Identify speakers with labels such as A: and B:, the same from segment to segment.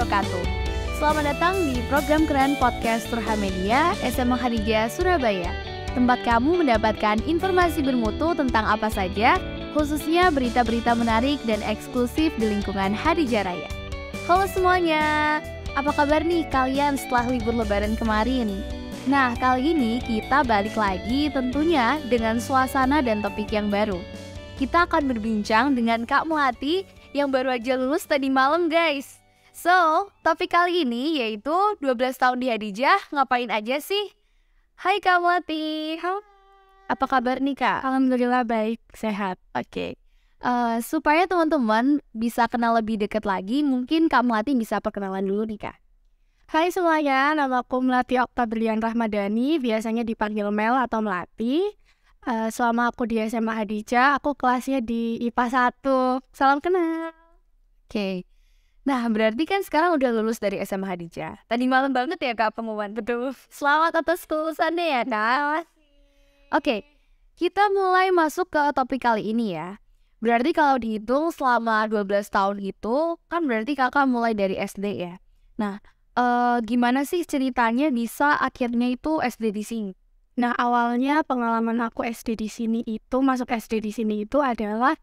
A: wabarakatuh. Selamat datang di program keren podcast Turha Media SMA Hadijah Surabaya. Tempat kamu mendapatkan informasi bermutu tentang apa saja, khususnya berita-berita menarik dan eksklusif di lingkungan Hadijah Raya. Halo semuanya, apa kabar nih kalian setelah libur lebaran kemarin? Nah, kali ini kita balik lagi tentunya dengan suasana dan topik yang baru. Kita akan berbincang dengan Kak Melati yang baru aja lulus tadi malam guys. So, topik kali ini yaitu 12 tahun di Hadijah, ngapain aja sih? Hai Kak Melati. Apa kabar nih Kak?
B: Alhamdulillah baik, sehat.
A: Oke. Supaya teman-teman bisa kenal lebih dekat lagi, mungkin Kak Melati bisa perkenalan dulu nih Kak.
B: Hai semuanya, nama aku Melati Oktabrian Rahmadani, biasanya dipanggil Mel atau Melati. Selama aku di SMA Hadijah, aku kelasnya di IPA 1. Salam kenal.
A: Oke. Nah, berarti kan sekarang udah lulus dari SMA Hadijah. Tadi malam banget ya Kak pengumuman.
B: Betul.
A: Selamat atas kelulusannya ya Kak. Oke, kita mulai masuk ke topik kali ini ya. Berarti kalau dihitung selama 12 tahun itu, kan berarti kakak mulai dari SD ya. Nah, gimana sih ceritanya bisa akhirnya itu SD di sini?
B: Nah, awalnya pengalaman aku SD di sini itu, masuk SD di sini itu adalah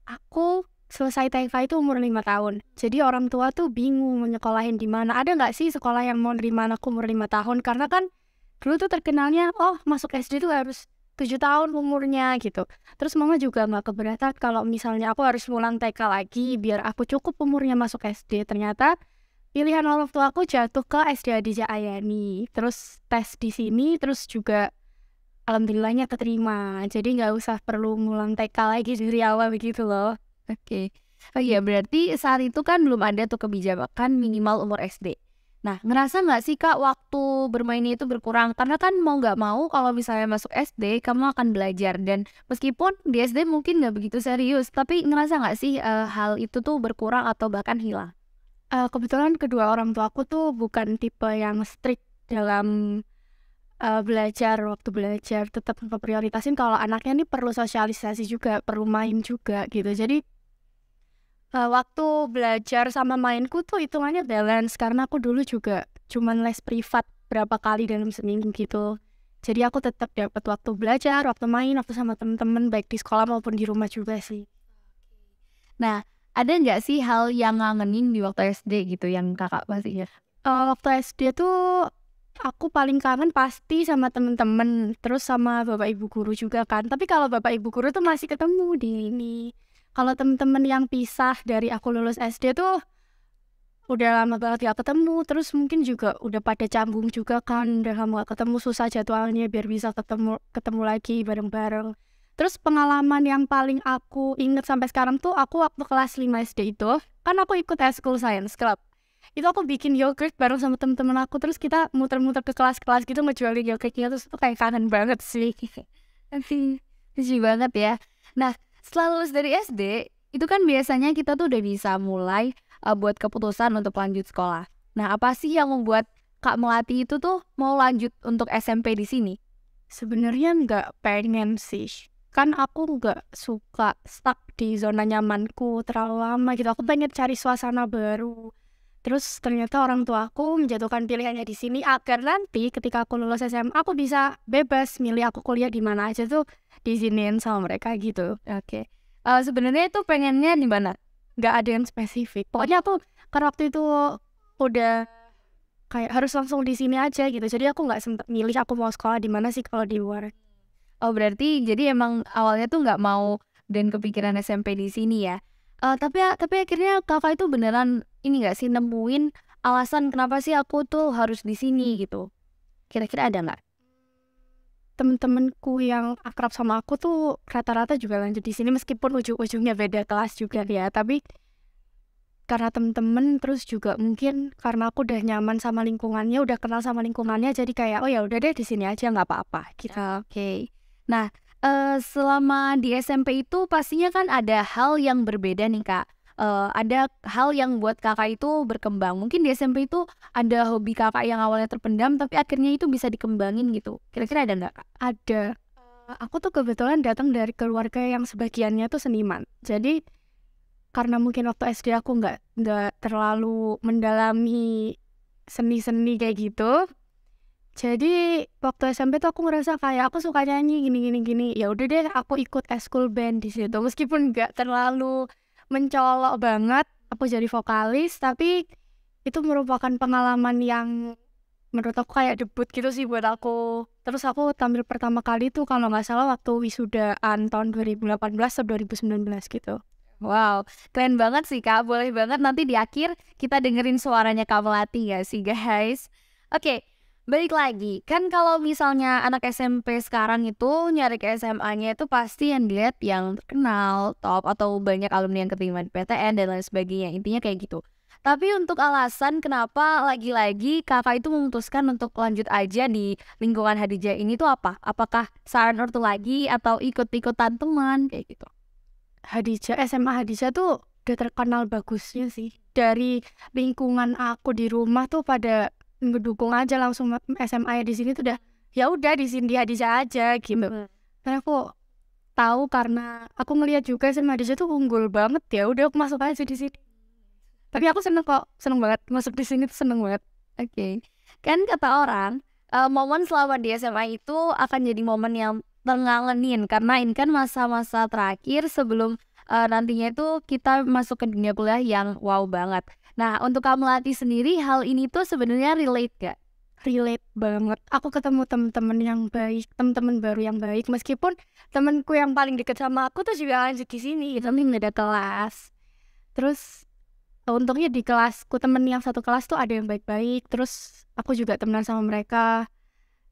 B: aku selesai TK itu umur 5 tahun. Jadi orang tua tuh bingung mau nyekolahin di mana. Ada nggak sih sekolah yang mau nerima aku umur 5 tahun? Karena kan dulu tuh terkenalnya, oh masuk SD tuh harus 7 tahun umurnya gitu. Terus mama juga nggak keberatan kalau misalnya aku harus ngulang TK lagi biar aku cukup umurnya masuk SD. Ternyata pilihan orang tua aku jatuh ke SD Hadijah Ayani. Terus tes di sini, terus juga alhamdulillahnya keterima. Jadi nggak usah perlu ngulang TK lagi dari awal begitu loh.
A: Oke. Oh iya, berarti saat itu kan belum ada tuh kebijakan minimal umur SD. Nah, ngerasa nggak sih Kak waktu bermainnya itu berkurang? Karena kan mau nggak mau kalau misalnya masuk SD, kamu akan belajar. Dan meskipun di SD mungkin nggak begitu serius, tapi ngerasa nggak sih hal itu tuh berkurang atau bahkan hilang?
B: Kebetulan kedua orang tua aku tuh bukan tipe yang strict dalam belajar. Waktu belajar tetap memprioritasin kalau anaknya nih perlu sosialisasi juga, perlu main juga gitu. Jadi waktu belajar sama mainku tuh hitungannya balance, karena aku dulu juga cuman les privat berapa kali dalam seminggu gitu. Jadi aku tetap dapat waktu belajar, waktu main, waktu sama temen-temen baik di sekolah maupun di rumah juga sih.
A: Nah, ada nggak sih hal yang ngangenin di waktu SD gitu yang kakak pasti ya?
B: Waktu SD tuh aku paling kangen pasti sama temen-temen, terus sama bapak ibu guru juga kan. Tapi kalau bapak ibu guru tuh masih ketemu di ini. Kalau temen-temen yang pisah dari aku lulus SD tuh udah lama banget gak ketemu. Terus mungkin juga udah pada cambung juga kan, udah lama gak ketemu, susah jadwalnya biar bisa ketemu lagi bareng-bareng. Terus pengalaman yang paling aku inget sampai sekarang tuh, aku waktu kelas 5 SD itu kan aku ikut School Science Club. Itu aku bikin yogurt bareng sama temen-temen aku, terus kita muter-muter ke kelas-kelas gitu ngejualin yogurtnya, terus itu kayak kangen banget sih.
A: Tapi lucu banget ya. Nah, setelah lulus dari SD, itu kan biasanya kita tuh udah bisa mulai buat keputusan untuk lanjut sekolah. Nah, apa sih yang membuat Kak Melati itu tuh mau lanjut untuk SMP di sini?
B: Sebenarnya nggak pengen sih. Kan aku nggak suka stuck di zona nyamanku terlalu lama gitu. Aku pengen cari suasana baru. Terus ternyata orang tua aku menjatuhkan pilihannya di sini agar nanti ketika aku lulus SMA aku bisa bebas milih aku kuliah di mana aja tuh diizinin sama mereka gitu.
A: Oke. Sebenarnya itu pengennya di mana?
B: Nggak ada yang spesifik. Pokoknya aku kan waktu itu udah kayak harus langsung di sini aja gitu. Jadi aku nggak sempet milih aku mau sekolah di mana sih kalau di luar.
A: Oh, berarti jadi emang awalnya tuh nggak mau dan kepikiran SMP di sini ya. Tapi akhirnya kakak itu beneran ini nggak sih nemuin alasan kenapa sih aku tuh harus di sini gitu? Kira-kira ada nggak?
B: Temen-temenku yang akrab sama aku tuh rata-rata juga lanjut di sini meskipun ujung-ujungnya beda kelas juga ya. Tapi karena temen-temen, terus juga mungkin karena aku udah nyaman sama lingkungannya, udah kenal sama lingkungannya, jadi kayak oh ya udah deh di sini aja nggak apa-apa gitu.
A: Oke. Nah, selama di SMP itu pastinya kan ada hal yang berbeda nih Kak. Ada hal yang buat kakak itu berkembang. Mungkin di SMP itu ada hobi kakak yang awalnya terpendam tapi akhirnya itu bisa dikembangin gitu. Kira-kira ada nggak Kak?
B: Ada. Aku tuh kebetulan datang dari keluarga yang sebagiannya tuh seniman. Jadi karena mungkin waktu SD aku nggak terlalu mendalami seni-seni kayak gitu. Jadi waktu SMP tuh aku ngerasa kayak aku suka nyanyi gini. Ya udah deh, aku ikut eskul band di situ. Meskipun nggak terlalu mencolok banget, aku jadi vokalis, tapi itu merupakan pengalaman yang menurut aku kayak debut gitu sih buat aku. Terus aku tampil pertama kali tuh kalau nggak salah waktu wisudaan tahun 2018 atau 2019 gitu.
A: Wow, keren banget sih Kak. Boleh banget nanti di akhir kita dengerin suaranya Kak Melati ya sih guys. Oke, balik lagi. Kan kalau misalnya anak SMP sekarang itu nyari ke SMA-nya itu pasti yang dilihat yang terkenal, top, atau banyak alumni yang keterima di PTN dan lain sebagainya. Intinya kayak gitu. Tapi untuk alasan kenapa lagi-lagi kakak itu memutuskan untuk lanjut aja di lingkungan Hadijah ini tuh apa? Apakah saran ortu lagi atau ikut-ikutan teman kayak gitu?
B: SMA Hadijah tuh udah terkenal bagusnya sih. Dari lingkungan aku di rumah tuh pada ngedukung aja langsung SMA di sini tuh udah ya udah di sini di Hadijah aja gitu. Karena aku tahu karena aku ngeliat juga SMA Hadijah tuh unggul banget, ya udah aku masuk aja di sini. Tapi aku seneng banget masuk di sini tuh seneng banget.
A: Oke. Kan kata orang momen selama di SMA itu akan jadi momen yang terngangenin karena ini kan masa-masa terakhir sebelum nantinya itu kita masuk ke dunia kuliah yang wow banget. Nah, untuk Kak Melati sendiri hal ini tuh sebenarnya relate gak?
B: Relate banget. Aku ketemu teman-teman yang baik, teman-teman baru yang baik. Meskipun temanku yang paling deket sama aku tuh juga lanjut di sini, tapi nggak ada kelas. Terus untungnya di kelasku temen yang satu kelas tuh ada yang baik-baik. Terus aku juga temenan sama mereka.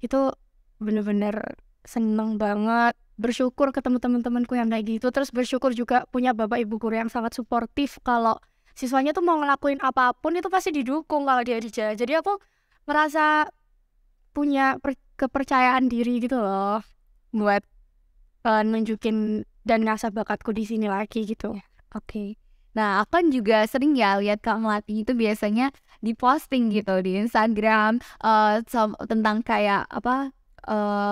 B: Itu bener-bener seneng banget, bersyukur ketemu teman-temanku yang kayak gitu. Terus bersyukur juga punya bapak ibu guru yang sangat suportif. Kalau siswanya tuh mau ngelakuin apapun itu pasti didukung kalau dia Hadijah. Jadi aku merasa punya kepercayaan diri gitu loh buat nunjukin dan ngasah bakatku di sini lagi gitu.
A: Oke. Nah, aku kan juga sering ya lihat Kak Melati itu biasanya di posting gitu di Instagram tentang kayak apa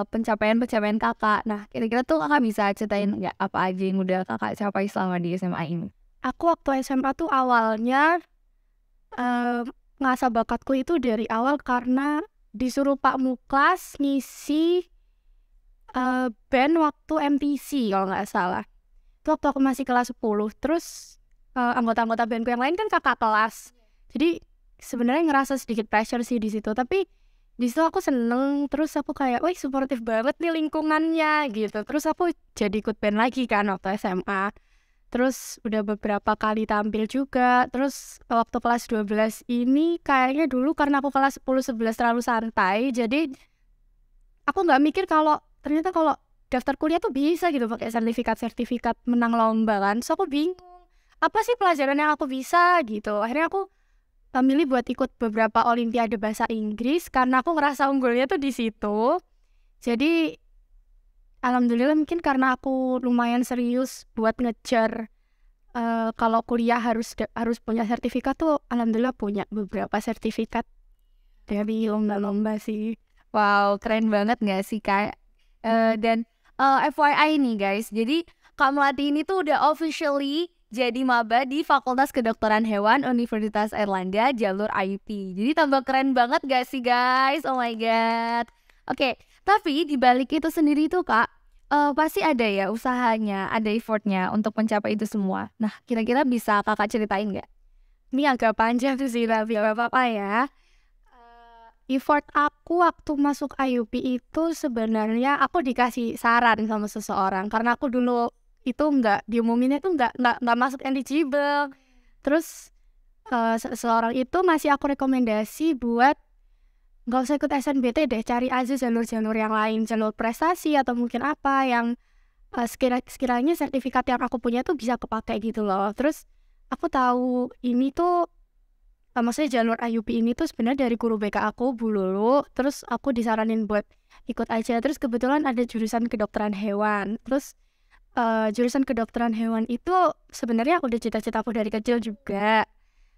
A: pencapaian-pencapaian kakak. Nah, kira-kira tuh kakak bisa ceritain nggak apa aja yang udah kakak capai selama di SMA ini?
B: Aku waktu SMA tuh awalnya ngasah bakatku itu dari awal karena disuruh Pak Muklas ngisi band waktu MTC kalau nggak salah. Itu waktu aku masih kelas 10. Terus anggota-anggota bandku yang lain kan kakak kelas. Jadi sebenarnya ngerasa sedikit pressure sih di situ, tapi di situ aku seneng. Terus aku kayak, wih suportif banget nih lingkungannya gitu. Terus aku jadi ikut band lagi kan waktu SMA. Terus udah beberapa kali tampil juga. Terus waktu kelas 12 ini kayaknya dulu karena aku kelas 10-11 terlalu santai, jadi aku nggak mikir kalau ternyata kalau daftar kuliah tuh bisa gitu pakai sertifikat menang lomba kan. So aku bingung apa sih pelajaran yang aku bisa gitu. Akhirnya aku milih buat ikut beberapa olimpiade bahasa Inggris karena aku ngerasa unggulnya tuh di situ. Jadi alhamdulillah mungkin karena aku lumayan serius buat ngejar kalau kuliah harus punya sertifikat tuh, alhamdulillah punya beberapa sertifikat dari lomba-lomba sih.
A: Wow, keren banget gak sih Kak? Dan FYI nih guys, jadi Kak Melati ini tuh udah officially jadi maba di Fakultas Kedokteran Hewan Universitas Airlangga jalur IUP. Jadi tambah keren banget gak sih guys? Oh my god. Oke, tapi dibalik itu sendiri tuh Kak, pasti ada ya usahanya, ada effortnya untuk mencapai itu semua. Nah, kira-kira bisa kakak ceritain gak?
B: Ini agak panjang tuh sih, tapi gak apa-apa ya. Effort aku waktu masuk IUP itu sebenarnya aku dikasih saran sama seseorang karena aku dulu itu nggak diumuminnya tuh nggak masuk eligible. Terus seseorang itu masih aku rekomendasi buat nggak usah ikut SNBT deh, cari aja jalur-jalur yang lain, jalur prestasi atau mungkin apa yang sekiranya sertifikat yang aku punya tuh bisa kepakai gitu loh. Terus aku tahu ini tuh maksudnya jalur IUP ini tuh sebenarnya dari guru BK aku Bu Lulu. Terus aku disaranin buat ikut aja. Terus kebetulan ada jurusan kedokteran hewan. Terus jurusan kedokteran hewan itu sebenarnya udah cita-cita aku dari kecil juga.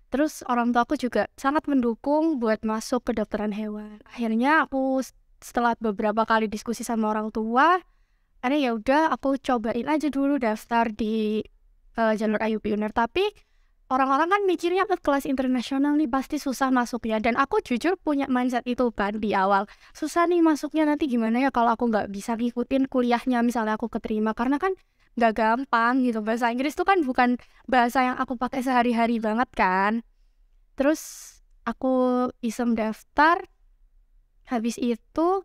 B: Terus orang tua aku juga sangat mendukung buat masuk kedokteran hewan. Akhirnya aku setelah beberapa kali diskusi sama orang tua, akhirnya ya udah aku cobain aja dulu daftar di jalur IUP UNER. Tapi orang-orang kan mikirnya ke kelas internasional nih pasti susah masuknya, dan aku jujur punya mindset itu kan di awal, susah nih masuknya, nanti gimana ya kalau aku nggak bisa ngikutin kuliahnya misalnya aku keterima, karena kan nggak gampang gitu, bahasa Inggris tuh kan bukan bahasa yang aku pakai sehari-hari banget kan. Terus aku iseng daftar, habis itu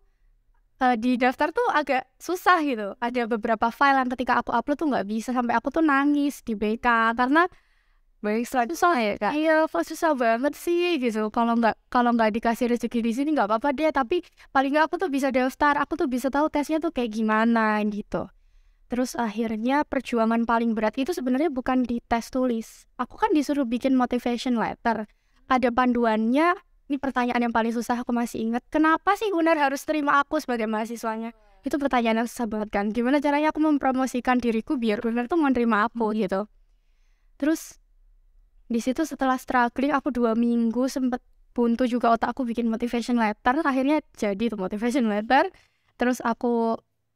B: di daftar tuh agak susah gitu, ada beberapa file yang ketika aku upload tuh nggak bisa, sampai aku tuh nangis di BK karena
A: Baik, susah ya Kak?
B: iya, kok susah banget sih gitu. Kalau nggak dikasih rezeki di sini nggak apa-apa deh, tapi paling nggak aku tuh bisa daftar, aku tuh bisa tahu tesnya tuh kayak gimana gitu. Terus akhirnya perjuangan paling berat itu sebenarnya bukan di tes tulis. Aku kan disuruh bikin motivation letter. Ada panduannya. Ini pertanyaan yang paling susah, aku masih ingat. Kenapa sih UNER harus terima aku sebagai mahasiswanya? Itu pertanyaan yang susah banget kan. Gimana caranya aku mempromosikan diriku biar UNER tuh mau nerima aku gitu. Terus di situ setelah struggling aku 2 minggu sempet buntu juga otakku bikin motivation letter, akhirnya jadi tuh motivation letter. Terus aku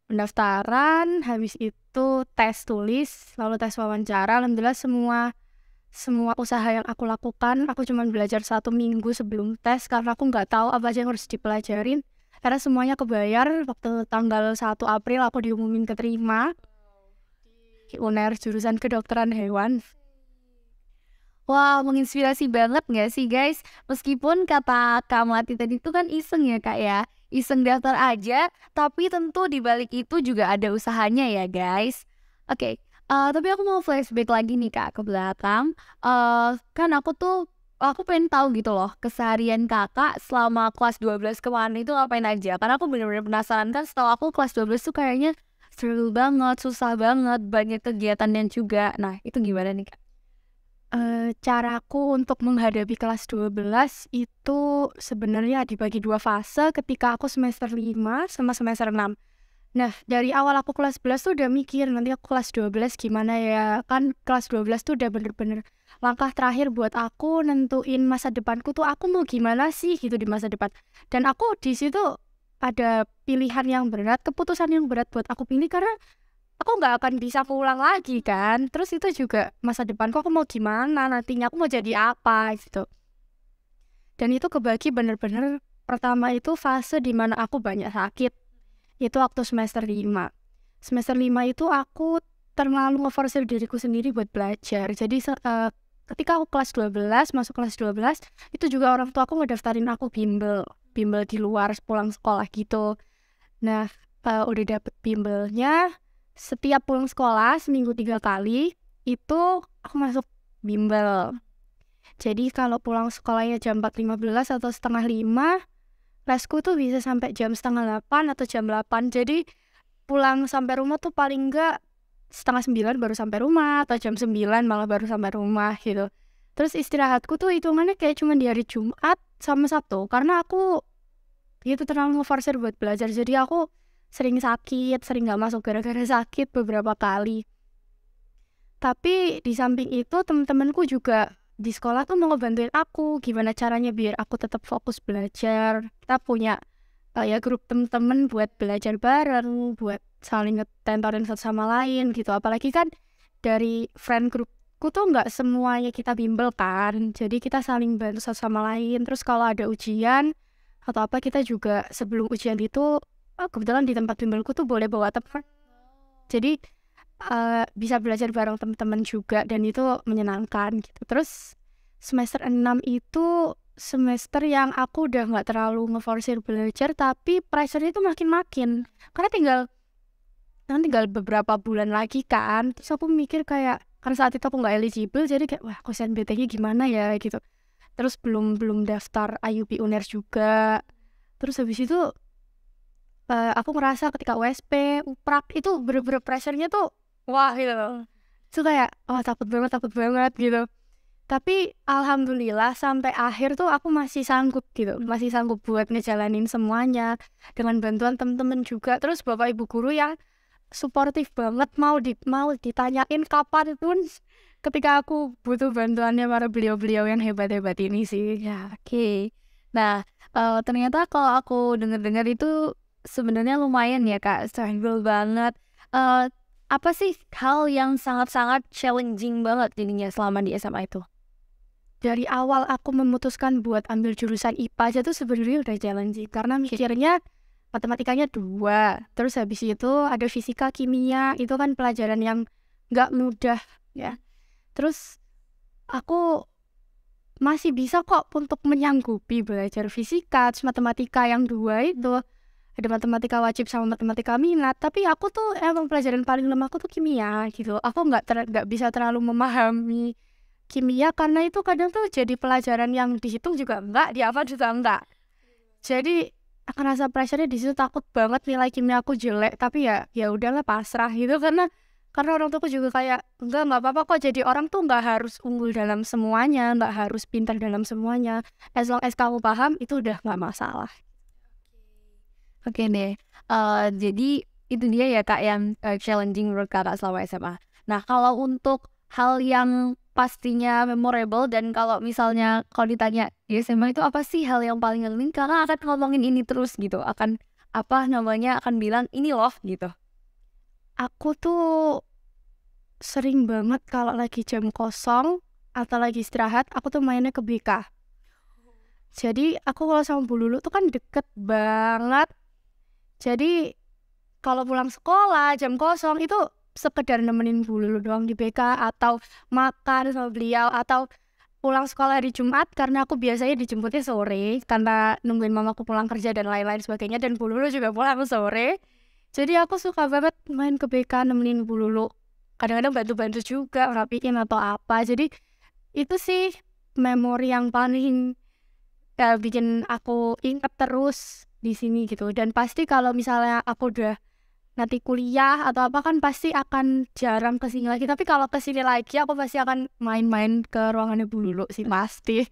B: pendaftaran, habis itu tes tulis, lalu tes wawancara. Alhamdulillah semua usaha yang aku lakukan, aku cuma belajar 1 minggu sebelum tes karena aku nggak tahu apa aja yang harus dipelajarin, karena semuanya kebayar. Waktu tanggal 1 April aku diumumin keterima di UNER jurusan kedokteran hewan.
A: Wah, menginspirasi banget gak sih guys? Meskipun kata Kak Melati tadi itu kan iseng ya Kak ya, iseng daftar aja, tapi tentu di balik itu juga ada usahanya ya guys. Oke, tapi aku mau flashback lagi nih Kak ke belakang. Kan aku pengen tahu gitu loh, keseharian Kakak selama kelas 12 kemarin itu ngapain aja. Karena aku bener-bener penasaran, kan setelah aku kelas 12 tuh kayaknya struggle banget, susah banget, banyak kegiatannya juga. Nah, itu gimana nih Kak?
B: Caraku untuk menghadapi kelas 12 itu sebenarnya dibagi 2 fase ketika aku semester 5 sama semester 6. Nah, dari awal aku kelas 11 tuh udah mikir nanti aku kelas 12 gimana ya. Kan kelas 12 tuh udah bener-bener langkah terakhir buat aku nentuin masa depanku tuh aku mau gimana sih gitu di masa depan. Dan aku di situ ada pilihan yang berat, keputusan yang berat buat aku pilih karena aku nggak akan bisa pulang lagi kan. Terus itu juga masa depanku, aku mau gimana nantinya, aku mau jadi apa gitu. Dan itu kebagi bener-bener, pertama itu fase dimana aku banyak sakit. Itu waktu semester 5. Semester 5 itu aku terlalu ngeforsir diriku sendiri buat belajar. Jadi ketika aku kelas 12, masuk kelas 12, itu juga orang tua aku ngedaftarin aku bimbel di luar pulang sekolah gitu. Nah, udah dapet bimbelnya, setiap pulang sekolah seminggu 3 kali itu aku masuk bimbel. Jadi kalau pulang sekolahnya jam 4.15 atau setengah 5, lesku tuh bisa sampai jam setengah 8 atau jam 8. Jadi pulang sampai rumah tuh paling enggak setengah 9 baru sampai rumah, atau jam 9 malah baru sampai rumah gitu. Terus istirahatku tuh hitungannya kayak cuma di hari Jumat sama Sabtu, karena aku itu terlalu ngeforsir buat belajar. Jadi aku sering sakit, sering gak masuk gara-gara sakit beberapa kali. Tapi di samping itu temen-temenku juga di sekolah tuh mau ngebantuin aku gimana caranya biar aku tetap fokus belajar. Kita punya ya grup temen-temen buat belajar bareng, buat saling ngetentorin satu sama lain gitu. Apalagi kan dari friend groupku tuh nggak semuanya kita bimbel kan, jadi kita saling bantu satu sama lain. Terus kalau ada ujian atau apa, kita juga sebelum ujian itu kebetulan di tempat bimbelku tuh boleh bawa teman, jadi bisa belajar bareng teman-teman juga, dan itu menyenangkan gitu. Terus semester 6 itu semester yang aku udah nggak terlalu ngeforsir belajar, tapi pressure-nya itu makin-makin karena tinggal beberapa bulan lagi kan. Terus aku mikir kayak, karena saat itu aku nggak eligible, jadi kayak wah KSNBT-nya gimana ya gitu. Terus belum daftar IUP UNER juga. Terus habis itu aku ngerasa ketika USP, UPRAK itu bener-bener pressure-nya tuh wah gitu loh. Itu kayak takut banget gitu. Tapi alhamdulillah sampai akhir tuh aku masih sanggup gitu. Masih sanggup buat ngejalanin semuanya dengan bantuan temen-temen juga. Terus bapak ibu guru yang suportif banget, mau ditanyain kapanpun ketika aku butuh bantuannya para beliau-beliau yang hebat-hebat ini sih.
A: Ya, oke. Nah, ternyata kalau aku dengar-dengar itu sebenarnya lumayan ya Kak, struggle banget. apa sih hal yang sangat-sangat challenging banget jadinya selama di SMA itu?
B: Dari awal aku memutuskan buat ambil jurusan IPA aja tuh sebenarnya udah challenging karena mikirnya matematikanya 2, terus habis itu ada fisika, kimia, itu kan pelajaran yang nggak mudah ya. Terus aku masih bisa kok untuk menyanggupi belajar fisika, terus matematika yang 2 itu ada matematika wajib sama matematika minat, tapi aku tuh emang pelajaran paling lemahku tuh kimia gitu. Aku nggak bisa terlalu memahami kimia karena itu kadang tuh jadi pelajaran yang dihitung juga enggak, dihafal juga enggak. Jadi aku rasa pressure-nya di situ, takut banget nilai kimia aku jelek, tapi ya udahlah pasrah gitu karena orang tuaku juga kayak enggak apa-apa kok, jadi orang tuh nggak harus unggul dalam semuanya, nggak harus pintar dalam semuanya. As long as kamu paham itu udah nggak masalah.
A: Oke deh. Jadi itu dia ya Kak yang challenging menurut Kakak selama SMA. Nah, kalau untuk hal yang pastinya memorable dan kalau misalnya kalau ditanya di SMA itu apa sih hal yang paling ngeselin, Kakak akan ngomongin ini terus gitu. Akan akan bilang ini loh gitu.
B: Aku tuh sering banget kalau lagi jam kosong atau lagi istirahat, aku tuh mainnya ke BK. Jadi aku kalau sama Bu Lulu tuh kan deket banget. Jadi kalau pulang sekolah jam kosong itu sekedar nemenin Bu Lulu doang di BK, atau makan sama beliau, atau pulang sekolah hari Jumat karena aku biasanya dijemputnya sore karena nungguin mamaku pulang kerja dan lain-lain sebagainya, dan Bu Lulu juga pulang sore. Jadi aku suka banget main ke BK nemenin Bu Lulu. Kadang-kadang bantu-bantu juga rapiin atau apa. Jadi itu sih memori yang paling bikin aku ingat terus di sini gitu. Dan pasti kalau misalnya aku udah nanti kuliah atau apa kan pasti akan jarang kesini lagi. Tapi kalau kesini lagi aku pasti akan main-main ke ruangannya Bu Lulu sih pasti.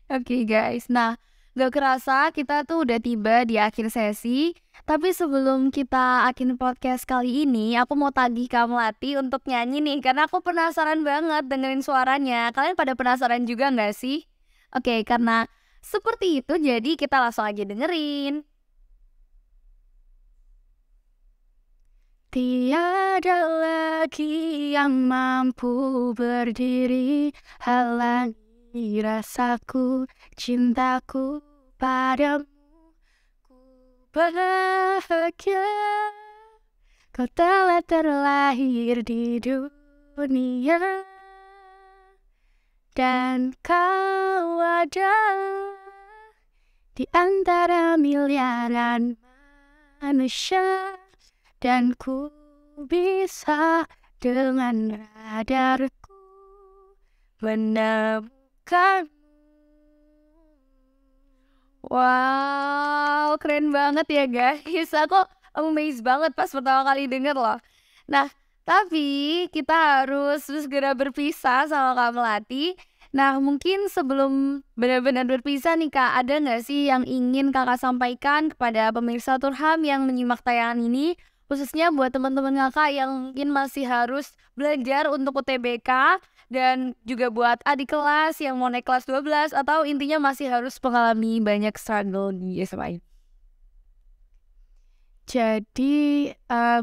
A: Oke guys, nah gak kerasa kita tuh udah tiba di akhir sesi. Tapi sebelum kita akhirin podcast kali ini, aku mau tagih Kak Melati untuk nyanyi nih, karena aku penasaran banget dengerin suaranya. Kalian pada penasaran juga gak sih? Oke, karena seperti itu jadi kita langsung aja dengerin.
B: Tiada lagi yang mampu berdiri halangi rasaku, cintaku padamu. Ku bahagia kau telah terlahir di dunia, dan kau ada di antara miliaran manusia. Dan ku bisa dengan radarku menemukanmu.
A: Wow, keren banget ya guys. Aku amazed banget pas pertama kali denger loh. Nah, tapi kita harus segera berpisah sama Kak Melati. Nah, mungkin sebelum benar-benar berpisah nih Kak, ada nggak sih yang ingin Kakak sampaikan kepada pemirsa Turham yang menyimak tayangan ini? Khususnya buat teman-teman Kakak yang mungkin masih harus belajar untuk UTBK, dan juga buat adik kelas yang mau naik kelas 12 atau intinya masih harus mengalami banyak struggle di SMA.
B: Jadi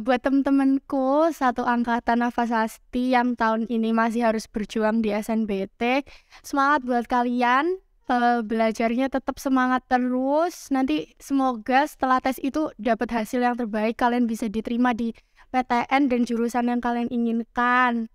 B: buat temen-temenku satu angkatan Nafas Asti yang tahun ini masih harus berjuang di SNBT, semangat buat kalian. Belajarnya tetap semangat terus. Nanti semoga setelah tes itu dapat hasil yang terbaik, kalian bisa diterima di PTN dan jurusan yang kalian inginkan.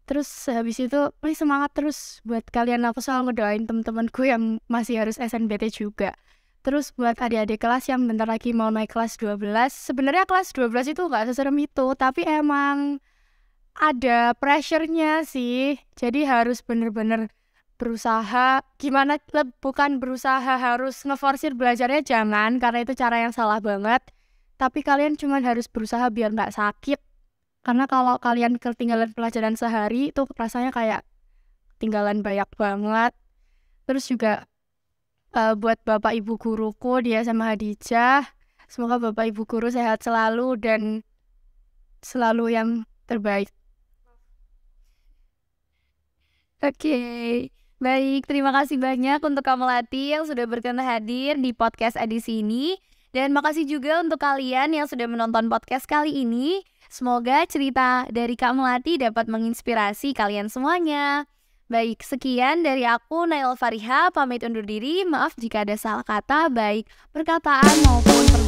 B: Terus habis itu semangat terus buat kalian. Aku selalu ngedoain teman-temanku yang masih harus SNBT juga. Terus buat adik-adik kelas yang bentar lagi mau naik kelas 12, sebenarnya kelas 12 itu nggak seserem itu, tapi emang ada pressure-nya sih. Jadi harus bener-bener berusaha, bukan berusaha harus ngeforsir belajarnya, jangan, karena itu cara yang salah banget. Tapi kalian cuma harus berusaha biar nggak sakit, karena kalau kalian ketinggalan pelajaran sehari itu rasanya kayak ketinggalan banyak banget. Terus juga buat bapak ibu guruku di SMA Hadijah, semoga bapak ibu guru sehat selalu dan selalu yang terbaik.
A: Oke. Baik, terima kasih banyak untuk Kak Melati yang sudah berkenan hadir di podcast edisi ini. Dan makasih juga untuk kalian yang sudah menonton podcast kali ini. Semoga cerita dari Kak Melati dapat menginspirasi kalian semuanya. Baik, sekian dari aku Nail Fariha, pamit undur diri. Maaf jika ada salah kata, baik perkataan maupun